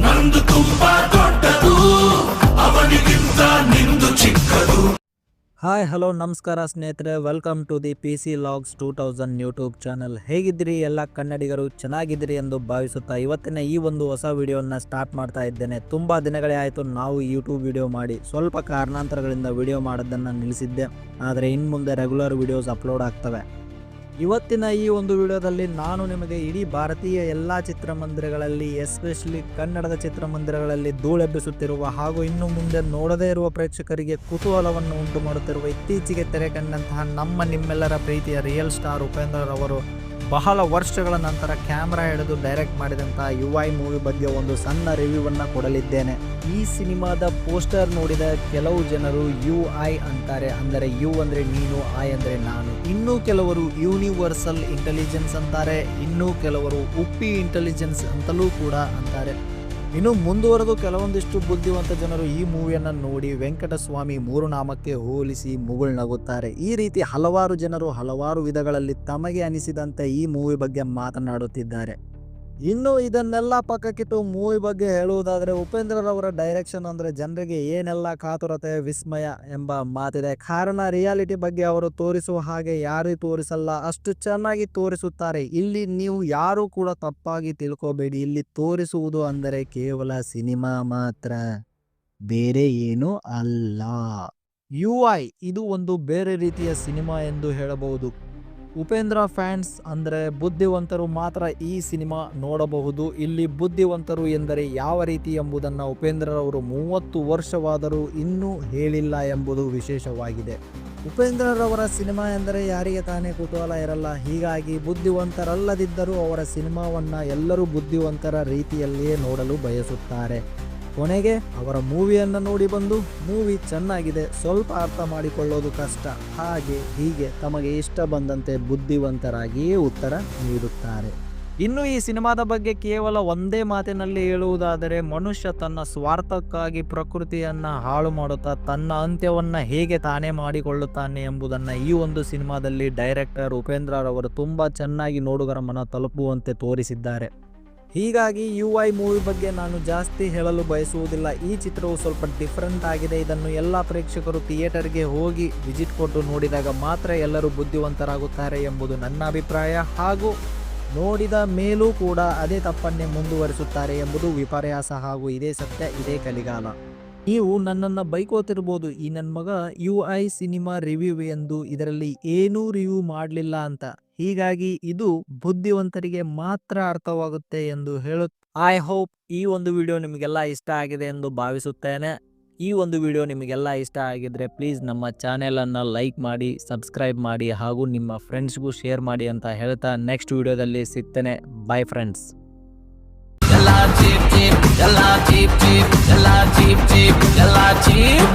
ನಂದು ತುಂಬಾ ದೊಡ್ಡದು, ಅವನಿಗಿಂತ ನಿಂದು ಚಿಕ್ಕದು. ಹಾಯ್ ಹಲೋ ನಮಸ್ಕಾರ ಸ್ನೇಹಿತರೆ, welcome to the PC Logs 2000 YouTube channel. ಹೇಗಿದ್ದೀರಿ ಎಲ್ಲ ಕನ್ನಡಿಗರು? ಚೆನ್ನಾಗಿದ್ದೀರಿ ಎಂದು ಭಾವಿಸುತ್ತಾ ಇವತ್ತಿನ ಈ ಒಂದು ಹೊಸ ವಿಡಿಯೋನ ಸ್ಟಾರ್ಟ್ ಮಾಡ್ತಾ ಇದ್ದೇನೆ. ತುಂಬ ದಿನಗಳೇ ಆಯಿತು ನಾವು ಯೂಟ್ಯೂಬ್ ವಿಡಿಯೋ ಮಾಡಿ. ಸ್ವಲ್ಪ ಕಾರಣಾಂತರಗಳಿಂದ ವಿಡಿಯೋ ಮಾಡೋದನ್ನು ನಿಲ್ಲಿಸಿದ್ದೆ, ಆದರೆ ಇನ್ನು ಮುಂದೆ ರೆಗ್ಯುಲರ್ ವಿಡಿಯೋಸ್ ಅಪ್ಲೋಡ್ ಆಗ್ತವೆ. ಇವತ್ತಿನ ಈ ಒಂದು ವಿಡಿಯೋದಲ್ಲಿ ನಾನು ನಿಮಗೆ ಇಡೀ ಭಾರತೀಯ ಎಲ್ಲ ಚಿತ್ರಮಂದಿರಗಳಲ್ಲಿ, ಎಸ್ಪೆಷಲಿ ಕನ್ನಡದ ಚಿತ್ರಮಂದಿರಗಳಲ್ಲಿ ಧೂಳೆಬ್ಬಿಸುತ್ತಿರುವ ಹಾಗೂ ಇನ್ನು ಮುಂದೆ ನೋಡದೇ ಇರುವ ಪ್ರೇಕ್ಷಕರಿಗೆ ಕುತೂಹಲವನ್ನು ಉಂಟು ಮಾಡುತ್ತಿರುವ ಇತ್ತೀಚೆಗೆ ತೆರೆ ಕಂಡಂತಹ ನಿಮ್ಮೆಲ್ಲರ ಪ್ರೀತಿಯ ರಿಯಲ್ ಸ್ಟಾರ್ ಉಪೇಂದ್ರ ರವರು ಬಹಳ ವರ್ಷಗಳ ನಂತರ ಕ್ಯಾಮ್ರಾ ಹಿಡಿದು ಡೈರೆಕ್ಟ್ ಮಾಡಿದಂತಹ UI ಮೂವಿ ಬಗ್ಗೆ ಒಂದು ಸಣ್ಣ ರಿವ್ಯೂವನ್ನು ಕೊಡಲಿದ್ದೇನೆ. ಈ ಸಿನಿಮಾದ ಪೋಸ್ಟರ್ ನೋಡಿದ ಕೆಲವು ಜನರು UI ಅಂತಾರೆ, ಅಂದರೆ ಯು ಅಂದರೆ ನೀನು, I ಅಂದರೆ ನಾನು. ಇನ್ನೂ ಕೆಲವರು ಯೂನಿವರ್ಸಲ್ ಇಂಟೆಲಿಜೆನ್ಸ್ ಅಂತಾರೆ, ಇನ್ನೂ ಕೆಲವರು ಉಪ್ಪಿ ಇಂಟೆಲಿಜೆನ್ಸ್ ಅಂತಲೂ ಕೂಡ ಅಂತಾರೆ. ಇನ್ನು ಮುಂದುವರೆದು ಕೆಲವೊಂದಿಷ್ಟು ಬುದ್ಧಿವಂತ ಜನರು ಈ ಮೂವಿಯನ್ನು ನೋಡಿ ವೆಂಕಟಸ್ವಾಮಿ ಮೂರು ನಾಮಕ್ಕೆ ಹೋಲಿಸಿ ಮುಗುಳ್ನಗುತ್ತಾರೆ. ಈ ರೀತಿ ಹಲವಾರು ಜನರು ಹಲವಾರು ವಿಧಗಳಲ್ಲಿ ತಮಗೆ ಅನಿಸಿದಂತೆ ಈ ಮೂವಿ ಬಗ್ಗೆ ಮಾತನಾಡುತ್ತಿದ್ದಾರೆ. ಇನ್ನು ಇದನ್ನೆಲ್ಲ ಪಕ್ಕಕ್ಕಿಟ್ಟು ಮೂವಿ ಬಗ್ಗೆ ಹೇಳುವುದಾದರೆ, ಉಪೇಂದ್ರರವರ ಡೈರೆಕ್ಷನ್ ಅಂದರೆ ಜನರಿಗೆ ಏನೆಲ್ಲ ಕಾತುರತೆ, ವಿಸ್ಮಯ ಎಂಬ ಮಾತಿದೆ. ಕಾರಣ ರಿಯಾಲಿಟಿ ಬಗ್ಗೆ ಅವರು ತೋರಿಸುವ ಹಾಗೆ ಯಾರೂ ತೋರಿಸಲ್ಲ, ಅಷ್ಟು ಚೆನ್ನಾಗಿ ತೋರಿಸುತ್ತಾರೆ. ಇಲ್ಲಿ ನೀವು ಯಾರೂ ಕೂಡ ತಪ್ಪಾಗಿ ತಿಳ್ಕೋಬೇಡಿ, ಇಲ್ಲಿ ತೋರಿಸುವುದು ಅಂದರೆ ಕೇವಲ ಸಿನಿಮಾ ಮಾತ್ರ, ಬೇರೆ ಏನೂ ಅಲ್ಲ. UI ಇದು ಒಂದು ಬೇರೆ ರೀತಿಯ ಸಿನಿಮಾ ಎಂದು ಹೇಳಬಹುದು. ಉಪೇಂದ್ರ ಫ್ಯಾನ್ಸ್ ಅಂದರೆ ಬುದ್ಧಿವಂತರು ಮಾತ್ರ ಈ ಸಿನಿಮಾ ನೋಡಬಹುದು. ಇಲ್ಲಿ ಬುದ್ಧಿವಂತರು ಎಂದರೆ ಯಾವ ರೀತಿ ಎಂಬುದನ್ನು ಉಪೇಂದ್ರರವರು 30 ವರ್ಷವಾದರೂ ಇನ್ನೂ ಹೇಳಿಲ್ಲ ಎಂಬುದು ವಿಶೇಷವಾಗಿದೆ. ಉಪೇಂದ್ರರವರ ಸಿನಿಮಾ ಎಂದರೆ ಯಾರಿಗೆ ತಾನೇ ಕುತೂಹಲ ಇರಲ್ಲ. ಹೀಗಾಗಿ ಬುದ್ಧಿವಂತರಲ್ಲದಿದ್ದರೂ ಅವರ ಸಿನಿಮಾವನ್ನು ಎಲ್ಲರೂ ಬುದ್ಧಿವಂತರ ರೀತಿಯಲ್ಲಿಯೇ ನೋಡಲು ಬಯಸುತ್ತಾರೆ. ಕೊನೆಗೆ ಅವರ ಮೂವಿಯನ್ನು ನೋಡಿ ಬಂದು ಮೂವಿ ಚೆನ್ನಾಗಿದೆ, ಸ್ವಲ್ಪ ಅರ್ಥ ಮಾಡಿಕೊಳ್ಳೋದು ಕಷ್ಟ, ಹಾಗೆ ಹೀಗೆ ತಮಗೆ ಇಷ್ಟ ಬಂದಂತೆ ಬುದ್ಧಿವಂತರಾಗಿಯೇ ಉತ್ತರ ನೀಡುತ್ತಾರೆ. ಇನ್ನು ಈ ಸಿನಿಮಾದ ಬಗ್ಗೆ ಕೇವಲ ಒಂದೇ ಮಾತಿನಲ್ಲಿ ಹೇಳುವುದಾದರೆ, ಮನುಷ್ಯ ತನ್ನ ಸ್ವಾರ್ಥಕ್ಕಾಗಿ ಪ್ರಕೃತಿಯನ್ನು ಹಾಳು ಮಾಡುತ್ತಾ ತನ್ನ ಅಂತ್ಯವನ್ನು ಹೇಗೆ ತಾನೇ ಮಾಡಿಕೊಳ್ಳುತ್ತಾನೆ ಎಂಬುದನ್ನು ಈ ಒಂದು ಸಿನಿಮಾದಲ್ಲಿ ಡೈರೆಕ್ಟರ್ ಉಪೇಂದ್ರರವರು ತುಂಬ ಚೆನ್ನಾಗಿ ನೋಡುಗರ ಮನ ತಲುಪುವಂತೆ ತೋರಿಸಿದ್ದಾರೆ. ಹೀಗಾಗಿ UI ಮೂವಿ ಬಗ್ಗೆ ನಾನು ಜಾಸ್ತಿ ಹೇಳಲು ಬಯಸುವುದಿಲ್ಲ. ಈ ಚಿತ್ರವು ಸ್ವಲ್ಪ ಡಿಫ್ರೆಂಟ್ ಆಗಿದೆ. ಇದನ್ನು ಎಲ್ಲ ಪ್ರೇಕ್ಷಕರು ಥಿಯೇಟರ್ಗೆ ಹೋಗಿ ವಿಸಿಟ್ ಕೊಟ್ಟು ನೋಡಿದಾಗ ಮಾತ್ರ ಎಲ್ಲರೂ ಬುದ್ಧಿವಂತರಾಗುತ್ತಾರೆ ಎಂಬುದು ನನ್ನ ಅಭಿಪ್ರಾಯ. ಹಾಗೂ ನೋಡಿದ ಮೇಲೂ ಕೂಡ ಅದೇ ತಪ್ಪನ್ನೇ ಮುಂದುವರಿಸುತ್ತಾರೆ ಎಂಬುದು ವಿಪರ್ಯಾಸ. ಹಾಗೂ ಇದೇ ಸತ್ಯ, ಇದೇ ಕಲಿಗಾಲ. ನೀವು ನನ್ನನ್ನು ಬೈಕೋತಿರ್ಬೋದು, ಈ ನನ್ನ ಮಗ UI ಸಿನಿಮಾ ರಿವ್ಯೂ ಎಂದು ಇದರಲ್ಲಿ ಏನೂ ರಿವ್ಯೂ ಮಾಡಲಿಲ್ಲ ಅಂತ. ಹೀಗಾಗಿ ಇದು ಬುದ್ಧಿವಂತರಿಗೆ ಮಾತ್ರ ಅರ್ಥವಾಗುತ್ತೆ ಎಂದು ಐ ಹೋಪ್ ಈ ಒಂದು ವಿಡಿಯೋ ನಿಮಗೆಲ್ಲ ಇಷ್ಟ ಆಗಿದೆ ಎಂದು ಭಾವಿಸುತ್ತೇನೆ. ಈ ಒಂದು ವಿಡಿಯೋ ನಿಮಗೆಲ್ಲ ಇಷ್ಟ ಆಗಿದ್ರೆ ಪ್ಲೀಸ್ ನಮ್ಮ ಚಾನೆಲನ್ನು ಲೈಕ್ ಮಾಡಿ, ಸಬ್ಸ್ಕ್ರೈಬ್ ಮಾಡಿ ಹಾಗೂ ನಿಮ್ಮ ಫ್ರೆಂಡ್ಸ್ಗೂ ಶೇರ್ ಮಾಡಿ ಅಂತ ಹೇಳ್ತಾ ನೆಕ್ಸ್ಟ್ ವಿಡಿಯೋದಲ್ಲಿ ಸಿಗ್ತೇನೆ. Bye friends. ಎಲ್ಲ ಚೀಪ್